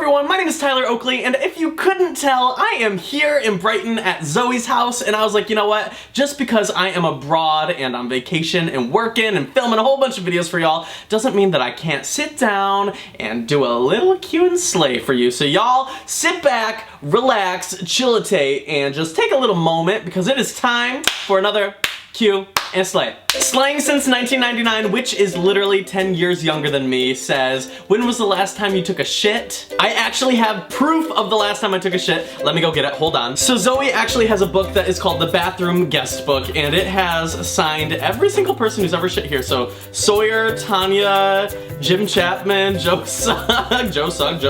everyone, my name is Tyler Oakley, and if you couldn't tell, I am here in Brighton at Zoe's house, and I was like, you know what, just because I am abroad and on vacation and working and filming a whole bunch of videos for y'all, doesn't mean that I can't sit down and do a little Q&slay for you. So y'all, sit back, relax, chillitate, and just take a little moment, because it is time for another Q&slay. Slaying since 1999, which is literally 10 years younger than me, says, when was the last time you took a shit? I actually have proof of the last time I took a shit. Let me go get it, hold on. So Zoe actually has a book that is called the Bathroom Guest Book, and it has signed every single person who's ever shit here. So Sawyer, Tanya, Jim Chapman, Joe Sugg, Joe Sugg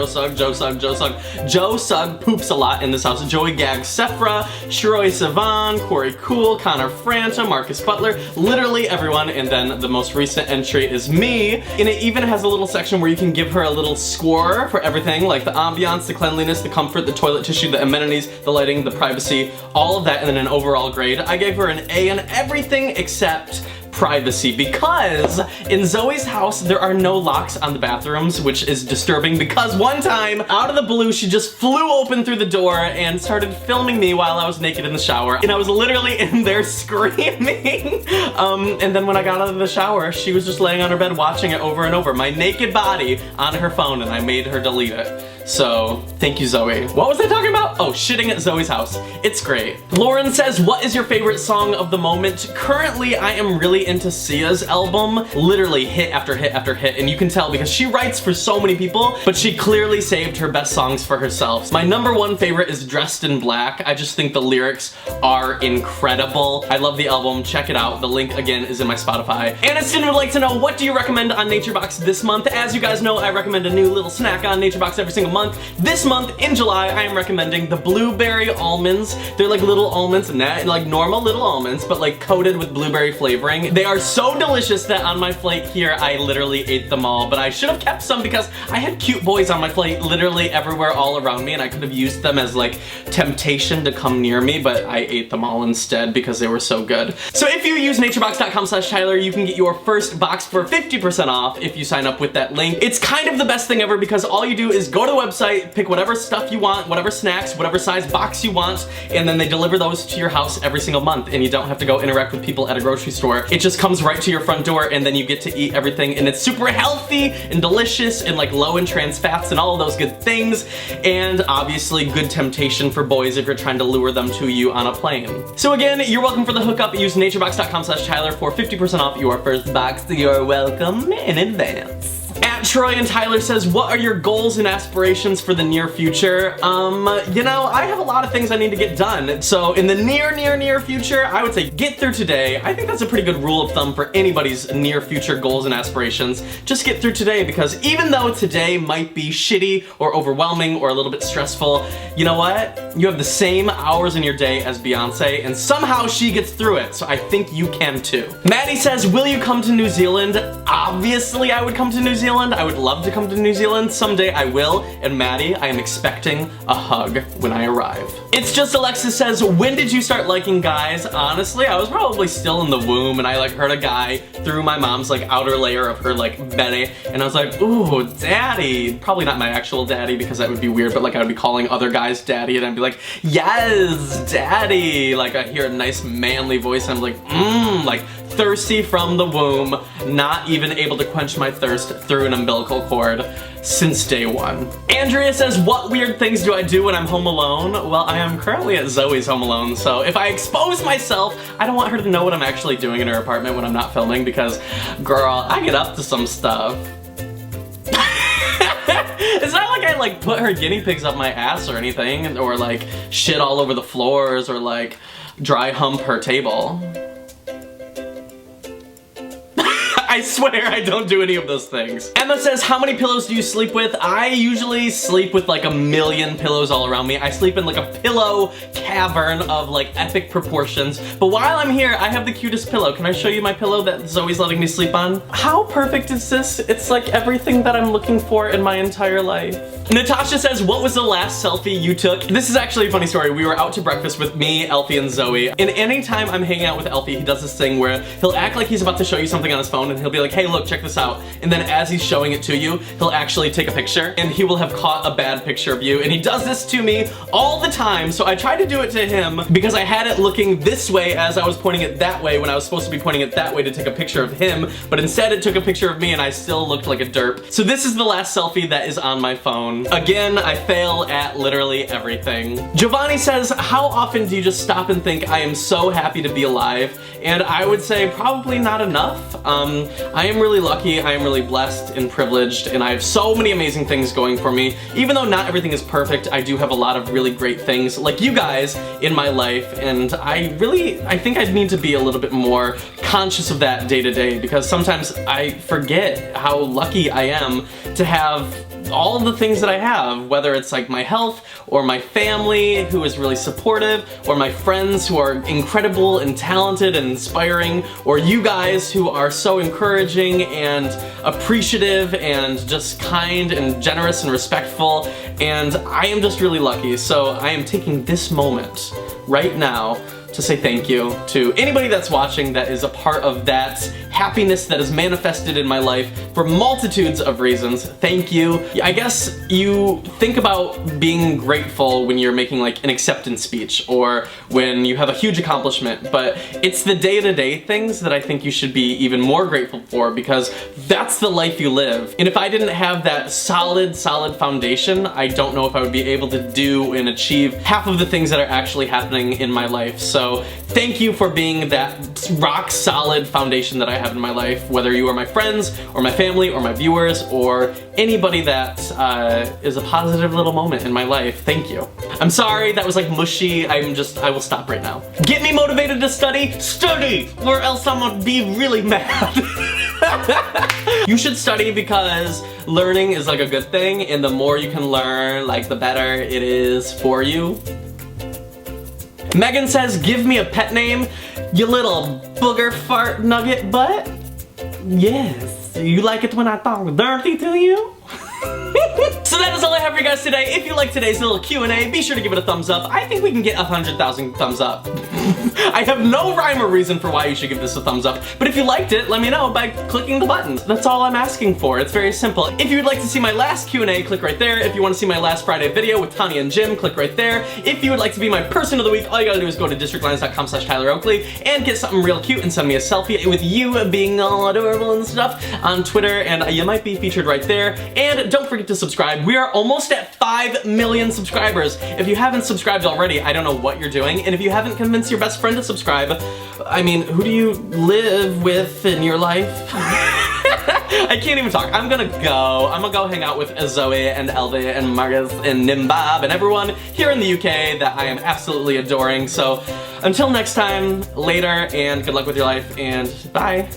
poops a lot in this house, Joey Gag Sephra, Shiroi Sivan, Corey Cool, Connor Franta, Marcus Butler, literally everyone, and then the most recent entry is me. And it even has a little section where you can give her a little score for everything, like the ambiance, the cleanliness, the comfort, the toilet tissue, the amenities, the lighting, the privacy, all of that, and then an overall grade. I gave her an A in everything except privacy, because in Zoe's house there are no locks on the bathrooms, which is disturbing, because one time, out of the blue, she just flew open through the door and started filming me while I was naked in the shower, and I was literally in there screaming. And then when I got out of the shower, she was just laying on her bed watching it over and over, my naked body on her phone, and I made her delete it. So, thank you, Zoe. What was I talking about? Oh, shitting at Zoe's house. It's great. Lauren says, what is your favorite song of the moment? Currently, I am really into Sia's album. Literally hit after hit after hit, and you can tell because she writes for so many people, but she clearly saved her best songs for herself. My number one favorite is Dressed in Black. I just think the lyrics are incredible. I love the album. Check it out. The link, again, is in my Spotify. Aniston would like to know, what do you recommend on Naturebox this month? As you guys know, I recommend a new little snack on Naturebox every single month. This month, in July, I am recommending the blueberry almonds. They're like little almonds, like normal little almonds, but like coated with blueberry flavoring. They are so delicious that on my plate here, I literally ate them all, but I should have kept some because I had cute boys on my plate literally everywhere all around me, and I could have used them as like temptation to come near me, but I ate them all instead because they were so good. So if you use naturebox.com/Tyler, you can get your first box for 50% off if you sign up with that link. It's kind of the best thing ever because all you do is go to the website, pick whatever stuff you want, whatever snacks, whatever size box you want, and then they deliver those to your house every single month, and you don't have to go interact with people at a grocery store. It just comes right to your front door, and then you get to eat everything, and it's super healthy and delicious and like low in trans fats and all of those good things, and obviously good temptation for boys if you're trying to lure them to you on a plane. So again, you're welcome for the hookup. Use naturebox.com/Tyler for 50% off your first box. You're welcome in advance. At Troy and Tyler says, what are your goals and aspirations for the near future? You know, I have a lot of things I need to get done. So in the near future, I would say get through today. I think that's a pretty good rule of thumb for anybody's near future goals and aspirations. Just get through today, because even though today might be shitty or overwhelming or a little bit stressful, you know what? You have the same hours in your day as Beyonce, and somehow she gets through it. So I think you can too. Maddie says, will you come to New Zealand? Obviously I would come to New Zealand. I would love to come to New Zealand. Someday I will. And Maddie, I am expecting a hug when I arrive. It's Just Alexis says, when did you start liking guys? Honestly, I was probably still in the womb, and I like heard a guy through my mom's like outer layer of her like belly, and I was like, ooh, daddy. Probably not my actual daddy because that would be weird, but like I would be calling other guys daddy, and I'd be like, yes, daddy. Like I hear a nice manly voice, and I'm like thirsty from the womb, not even able to quench my thirst through an umbilical cord since day one. Andrea says, what weird things do I do when I'm home alone? Well, I am currently at Zoe's home alone, so if I expose myself, I don't want her to know what I'm actually doing in her apartment when I'm not filming, because, girl, I get up to some stuff. It's not like I like put her guinea pigs up my ass or anything, or like shit all over the floors, or like dry hump her table. I swear I don't do any of those things. Emma says, how many pillows do you sleep with? I usually sleep with like 1,000,000 pillows all around me. I sleep in like a pillow cavern of like epic proportions. But while I'm here, I have the cutest pillow. Can I show you my pillow that Zoe's letting me sleep on? How perfect is this? It's like everything that I'm looking for in my entire life. Natasha says, what was the last selfie you took? This is actually a funny story. We were out to breakfast with me, Elfie, and Zoe. And anytime I'm hanging out with Elfie, he does this thing where he'll act like he's about to show you something on his phone, and he'll be like, hey, look, check this out. And then as he's showing it to you, he'll actually take a picture, and he will have caught a bad picture of you. And he does this to me all the time, so I tried to do it to him because I had it looking this way as I was pointing it that way when I was supposed to be pointing it that way to take a picture of him, but instead it took a picture of me and I still looked like a derp. So this is the last selfie that is on my phone. Again, I fail at literally everything. Giovanni says, how often do you just stop and think, I am so happy to be alive? And I would say probably not enough. I am really lucky, I am really blessed and privileged, and I have so many amazing things going for me. Even though not everything is perfect, I do have a lot of really great things, like you guys, in my life, and I think I need to be a little bit more conscious of that day to day, because sometimes I forget how lucky I am to have all the things that I have, whether it's like my health or my family who is really supportive, or my friends who are incredible and talented and inspiring, or you guys who are so encouraging and appreciative and just kind and generous and respectful, and I am just really lucky. So I am taking this moment right now to say thank you to anybody that's watching that is a part of that happiness that is manifested in my life for multitudes of reasons. Thank you. I guess you think about being grateful when you're making like an acceptance speech or when you have a huge accomplishment, but it's the day-to-day things that I think you should be even more grateful for, because that's the life you live. And if I didn't have that solid foundation, I don't know if I would be able to do and achieve half of the things that are actually happening in my life. So thank you for being that rock solid foundation that I have in my life, whether you are my friends or my family or my viewers or anybody that is a positive little moment in my life. Thank you. I'm sorry, that was like mushy. I will stop right now. Get me motivated to study? Study! Or else I'm gonna be really mad. You should study because learning is like a good thing, and the more you can learn, like the better it is for you. Megan says, give me a pet name, you little booger fart nugget butt. Yes, you like it when I talk dirty to you? So that is all I have for you guys today. If you liked today's little Q&A, be sure to give it a thumbs up. I think we can get 100,000 thumbs up. I have no rhyme or reason for why you should give this a thumbs up, but if you liked it, let me know by clicking the buttons. That's all I'm asking for. It's very simple. If you would like to see my last Q&A, click right there. If you want to see my last Friday video with Tanya and Jim, click right there. If you would like to be my person of the week, all you gotta do is go to districtlines.com/TylerOakley and get something real cute and send me a selfie with you being all adorable and stuff on Twitter, and you might be featured right there. And don't forget to subscribe. We are almost at 5 million subscribers. If you haven't subscribed already, I don't know what you're doing. And if you haven't convinced your best friend to subscribe, I mean, who do you live with in your life? I can't even talk. I'm gonna go hang out with Zoe and Elvie and Marcus and Nimbab and everyone here in the UK that I am absolutely adoring. So until next time, later, and good luck with your life, and bye.